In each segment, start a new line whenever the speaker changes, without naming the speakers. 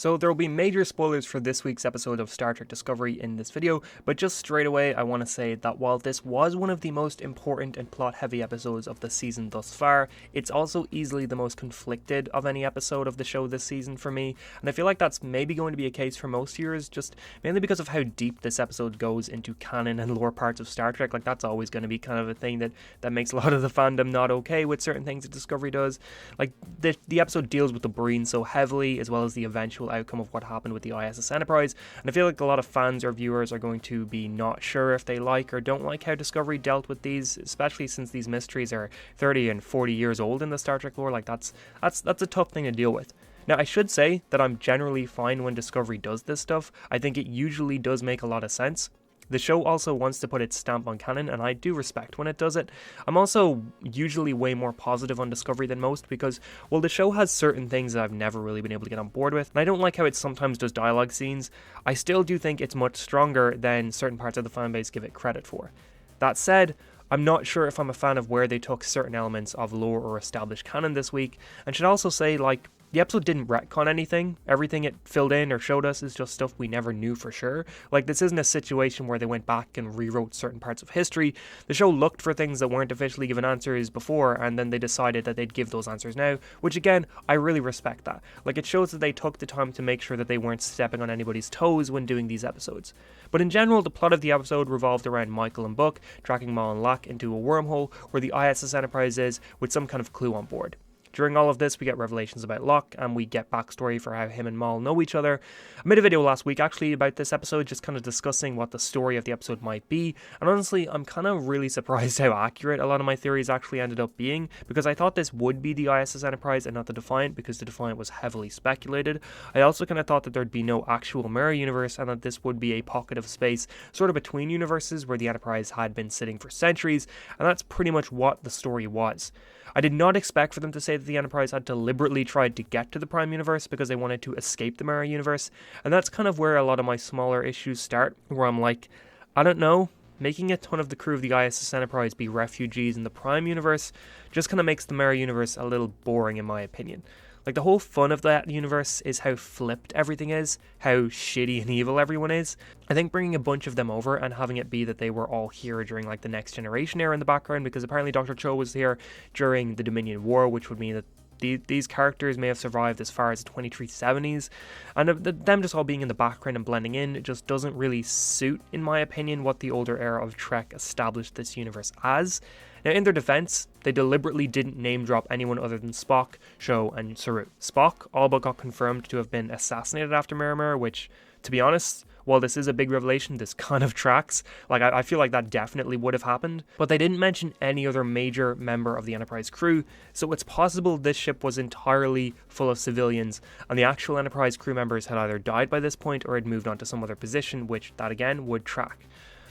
So there will be major spoilers for this week's episode of Star Trek Discovery in this video, but just straight away I want to say that while this was one of the most important and plot-heavy episodes of the season thus far, it's also easily the most conflicted of any episode of the show this season for me, and I feel like that's maybe going to be a case for most viewers, just mainly because of how deep this episode goes into canon and lore parts of Star Trek. Like, that's always going to be kind of a thing that makes a lot of the fandom not okay with certain things that Discovery does. Like, the episode deals with the Breen so heavily, as well as the eventual outcome of what happened with the ISS Enterprise, and I feel like a lot of fans or viewers are going to be not sure if they like or don't like how Discovery dealt with these, especially since these mysteries are 30 and 40 years old in the Star Trek lore. Like, that's a tough thing to deal with. Now, I should say that I'm generally fine when Discovery does this stuff. I think it usually does make a lot of sense. The show also wants to put its stamp on canon, and I do respect when it does it. I'm also usually way more positive on Discovery than most because, well, the show has certain things that I've never really been able to get on board with, and I don't like how it sometimes does dialogue scenes. I still do think it's much stronger than certain parts of the fanbase give it credit for. That said, I'm not sure if I'm a fan of where they took certain elements of lore or established canon this week, and should also say, like, the episode didn't retcon anything. Everything it filled in or showed us is just stuff we never knew for sure. Like, this isn't a situation where they went back and rewrote certain parts of history. The show looked for things that weren't officially given answers before, and then they decided that they'd give those answers now, which again, I really respect that. Like, it shows that they took the time to make sure that they weren't stepping on anybody's toes when doing these episodes. But in general, the plot of the episode revolved around Michael and Buck tracking Moll and Locke into a wormhole where the ISS Enterprise is, with some kind of clue on board. During all of this, we get revelations about Locke, and we get backstory for how him and Moll know each other. I made a video last week actually about this episode, just kind of discussing what the story of the episode might be, and honestly, I'm kind of really surprised how accurate a lot of my theories actually ended up being, because I thought this would be the ISS Enterprise and not the Defiant, because the Defiant was heavily speculated. I also kind of thought that there'd be no actual mirror universe, and that this would be a pocket of space sort of between universes where the Enterprise had been sitting for centuries, and that's pretty much what the story was. I did not expect for them to say that the Enterprise had deliberately tried to get to the Prime Universe because they wanted to escape the Mirror Universe, and that's kind of where a lot of my smaller issues start, where I'm like, I don't know, making a ton of the crew of the ISS Enterprise be refugees in the Prime Universe just kind of makes the Mirror Universe a little boring in my opinion. Like, the whole fun of that universe is how flipped everything is, how shitty and evil everyone is. I think bringing a bunch of them over and having it be that they were all here during, like, the Next Generation era in the background, because apparently Dr. Cho was here during the Dominion War, which would mean that these characters may have survived as far as the 2370s, and them just all being in the background and blending in, it just doesn't really suit, in my opinion, what the older era of Trek established this universe as. Now, in their defense, they deliberately didn't name drop anyone other than Spock, Sho, and Saru. Spock all but got confirmed to have been assassinated after Mirror, which, to be honest, while this is a big revelation, this kind of tracks. Like, I feel like that definitely would have happened, but they didn't mention any other major member of the Enterprise crew, so it's possible this ship was entirely full of civilians, and the actual Enterprise crew members had either died by this point or had moved on to some other position, which that again would track.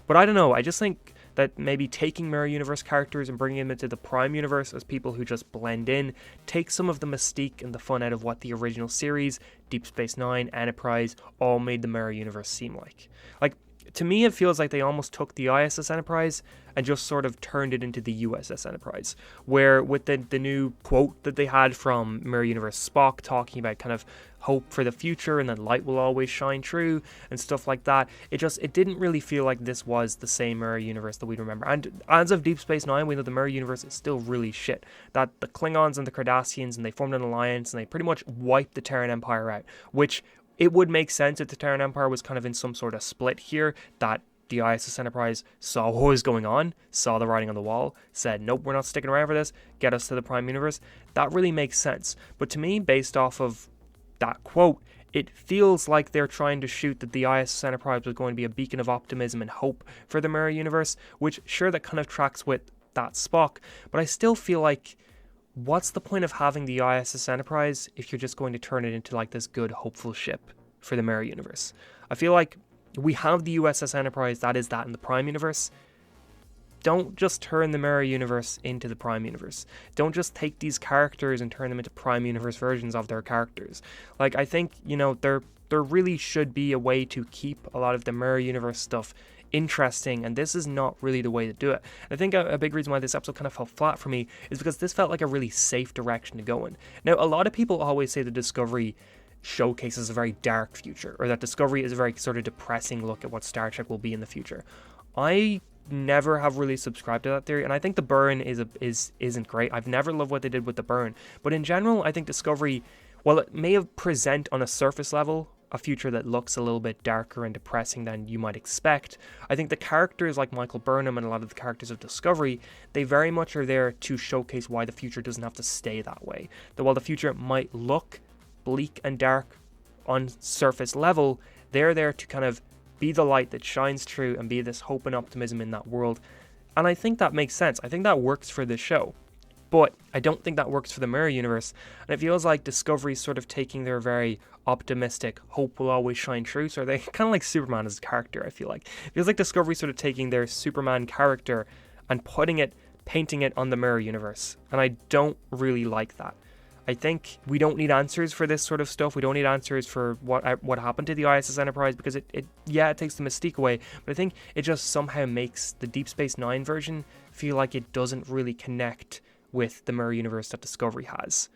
But I don't know, I just think that maybe taking Mirror Universe characters and bringing them into the Prime Universe as people who just blend in takes some of the mystique and the fun out of what the original series, Deep Space Nine, Enterprise, all made the Mirror Universe seem like. Like, to me, it feels like they almost took the ISS Enterprise and just sort of turned it into the USS Enterprise, where with the new quote that they had from Mirror Universe Spock talking about kind of hope for the future and that light will always shine through and stuff like that, it didn't really feel like this was the same Mirror Universe that we remember. And as of Deep Space Nine, we know the Mirror Universe is still really shit. That the Klingons and the Cardassians, and they formed an alliance and they pretty much wiped the Terran Empire out, which it would make sense if the Terran Empire was kind of in some sort of split here, that the ISS Enterprise saw what was going on, saw the writing on the wall, said, nope, we're not sticking around for this, get us to the Prime Universe. That really makes sense. But to me, based off of that quote, it feels like they're trying to shoot that the ISS Enterprise was going to be a beacon of optimism and hope for the Mirror Universe, which, sure, that kind of tracks with that Spock, but I still feel like, what's the point of having the ISS Enterprise if you're just going to turn it into like this good, hopeful ship for the Mirror Universe? I feel like we have the USS Enterprise, that is that in the Prime Universe. Don't just turn the Mirror Universe into the Prime Universe. Don't just take these characters and turn them into Prime Universe versions of their characters. Like, I think, you know, there really should be a way to keep a lot of the Mirror Universe stuff interesting, and this is not really the way to do it. I think a big reason why this episode kind of fell flat for me is because this felt like a really safe direction to go in. Now, a lot of people always say the Discovery showcases a very dark future, or that Discovery is a very sort of depressing look at what Star Trek will be in the future. I never have really subscribed to that theory, and I think the burn isn't great. I've never loved what they did with the burn, but in general, I think Discovery, while it may have present on a surface level a future that looks a little bit darker and depressing than you might expect, I think the characters like Michael Burnham and a lot of the characters of Discovery, they very much are there to showcase why the future doesn't have to stay that way. That while the future might look bleak and dark on surface level, they're there to kind of be the light that shines through and be this hope and optimism in that world. And I think that makes sense. I think that works for this show. But I don't think that works for the Mirror Universe. And it feels like Discovery's sort of taking their very optimistic, hope will always shine through. So they kind of like Superman as a character, I feel like. It feels like Discovery's sort of taking their Superman character and painting it on the Mirror Universe. And I don't really like that. I think we don't need answers for this sort of stuff. We don't need answers for what happened to the ISS Enterprise, because it takes the mystique away. But I think it just somehow makes the Deep Space Nine version feel like it doesn't really connect with the Mirror Universe that Discovery has.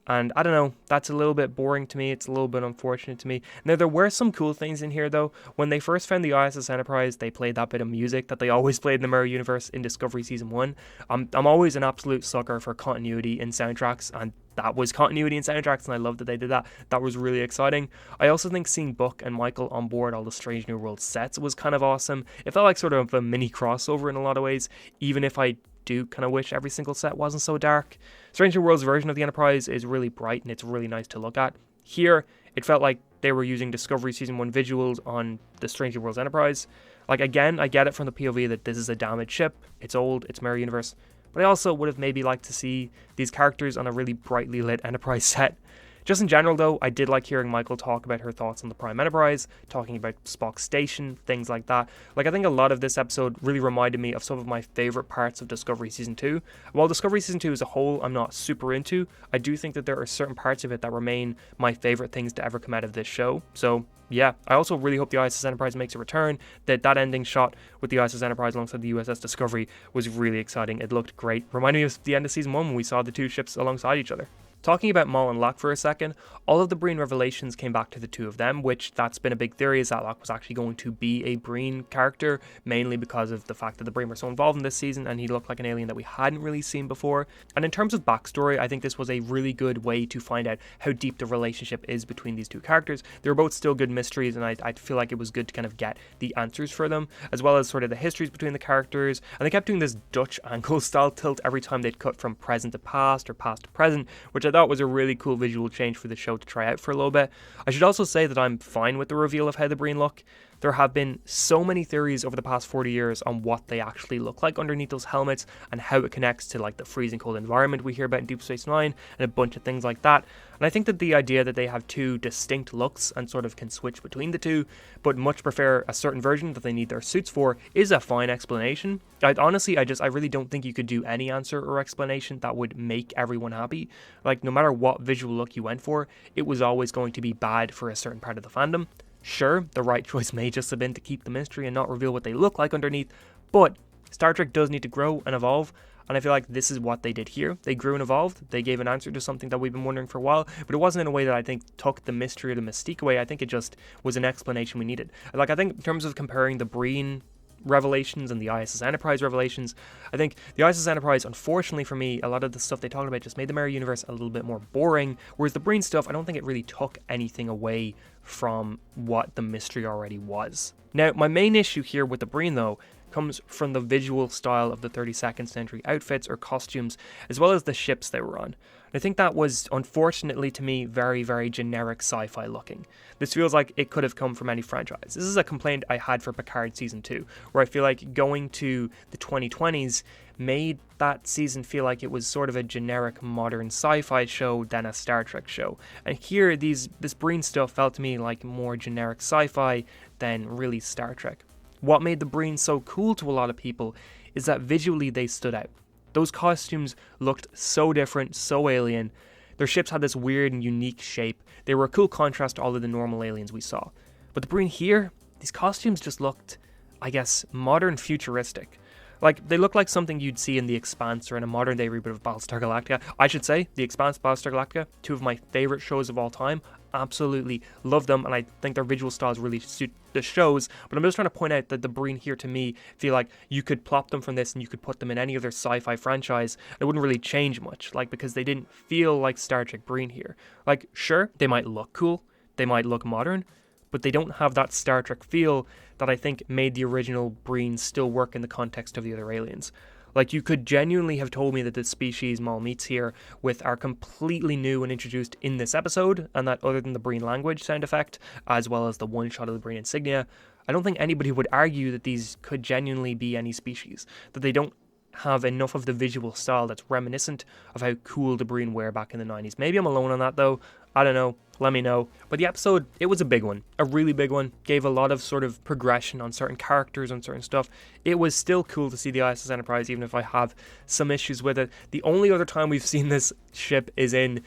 And I don't know, that's a little bit boring to me. It's a little bit unfortunate to me. Now, there were some cool things in here, though. When they first found the ISS Enterprise, they played that bit of music that they always played in the Mirror Universe in Discovery Season 1. I'm always an absolute sucker for continuity in soundtracks, and that was continuity in soundtracks, and I love that they did that. That was really exciting. I also think seeing Book and Michael on board all the Strange New World sets was kind of awesome. It felt like sort of a mini crossover in a lot of ways, even if I do kind of wish every single set wasn't so dark. Strange New World's version of the Enterprise is really bright and it's really nice to look at. Here, it felt like they were using Discovery Season 1 visuals on the Strange New World's Enterprise. Like, again, I get it from the POV that this is a damaged ship, it's old, it's Mirror Universe, but I also would have maybe liked to see these characters on a really brightly lit Enterprise set. Just in general, though, I did like hearing Michael talk about her thoughts on the Prime Enterprise, talking about Spock's station, things like that. Like, I think a lot of this episode really reminded me of some of my favourite parts of Discovery Season 2. While Discovery Season 2 as a whole I'm not super into, I do think that there are certain parts of it that remain my favourite things to ever come out of this show. So, yeah, I also really hope the ISS Enterprise makes a return. That ending shot with the ISS Enterprise alongside the USS Discovery was really exciting. It looked great. Reminded me of the end of Season 1 when we saw the two ships alongside each other. Talking about Moll and Locke for a second, all of the Breen revelations came back to the two of them, which that's been a big theory, is that Locke was actually going to be a Breen character, mainly because of the fact that the Breen were so involved in this season and he looked like an alien that we hadn't really seen before. And in terms of backstory, I think this was a really good way to find out how deep the relationship is between these two characters. They were both still good mysteries, and I feel like it was good to kind of get the answers for them, as well as sort of the histories between the characters. And they kept doing this Dutch angle style tilt every time they'd cut from present to past or past to present, which I thought was a really cool visual change for the show to try out for a little bit. I should also say that I'm fine with the reveal of how the Breen look. There have been so many theories over the past 40 years on what they actually look like underneath those helmets and how it connects to like the freezing cold environment we hear about in Deep Space Nine and a bunch of things like that. And I think that the idea that they have two distinct looks and sort of can switch between the two, but much prefer a certain version that they need their suits for, is a fine explanation. I really don't think you could do any answer or explanation that would make everyone happy. Like, no matter what visual look you went for, it was always going to be bad for a certain part of the fandom. Sure, the right choice may just have been to keep the mystery and not reveal what they look like underneath, but Star Trek does need to grow and evolve, and I feel like this is what they did here. They grew and evolved, they gave an answer to something that we've been wondering for a while, but it wasn't in a way that I think took the mystery or the mystique away. I think it just was an explanation we needed. Like, I think in terms of comparing the Breen revelations and the ISS Enterprise revelations, I think the ISS Enterprise, unfortunately for me, a lot of the stuff they talked about just made the Mirror Universe a little bit more boring, whereas the Breen stuff, I don't think it really took anything away from what the mystery already was. Now, my main issue here with the Breen, though, comes from the visual style of the 32nd century outfits or costumes, as well as the ships they were on. I think that was, unfortunately to me, very, very generic sci-fi looking. This feels like it could have come from any franchise. This is a complaint I had for Picard Season 2, where I feel like going to the 2020s made that season feel like it was sort of a generic modern sci-fi show than a Star Trek show. And here, this Breen stuff felt to me like more generic sci-fi than really Star Trek. What made the Breen so cool to a lot of people is that visually they stood out. Those costumes looked so different, so alien. Their ships had this weird and unique shape. They were a cool contrast to all of the normal aliens we saw. But the Breen here, these costumes just looked, I guess, modern futuristic. Like, they look like something you'd see in The Expanse or in a modern day reboot of Battlestar Galactica. I should say, The Expanse, Battlestar Galactica, two of my favourite shows of all time. absolutely love them, and I think their visual styles really suit the shows. But I'm just trying to point out that the Breen here, to me, feel like you could plop them from this and you could put them in any other sci-fi franchise. It wouldn't really change much, like, because they didn't feel like Star Trek Breen here. Like, sure, they might look cool, they might look modern, but they don't have that Star Trek feel that I think made the original Breen still work in the context of the other aliens. Like, you could genuinely have told me that the species Moll meets here with are completely new and introduced in this episode, and that other than the Breen language sound effect, as well as the one shot of the Breen insignia, I don't think anybody would argue that these could genuinely be any species, that they don't have enough of the visual style that's reminiscent of how cool the Breen were back in the 90s. Maybe I'm alone on that though, I don't know, let me know. But the episode, it was a big one, a really big one, gave a lot of sort of progression on certain characters, on certain stuff. It was still cool to see the ISS Enterprise, even if I have some issues with it. The only other time we've seen this ship is in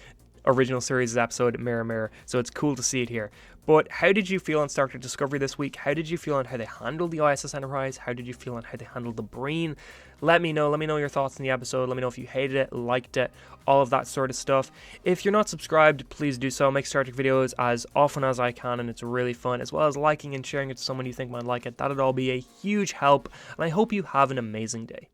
original series episode Mirror Mirror, so it's cool to see it here. But how did you feel on Star Trek Discovery this week? How did you feel on how they handled the ISS Enterprise? How did you feel on how they handled the Breen? Let me know your thoughts on the episode. Let me know if you hated it, liked it, all of that sort of stuff. If you're not subscribed, please do so. I make Star Trek videos as often as I can, and it's really fun, as well as liking and sharing it to someone you think might like it. That'd all be a huge help, and I hope you have an amazing day.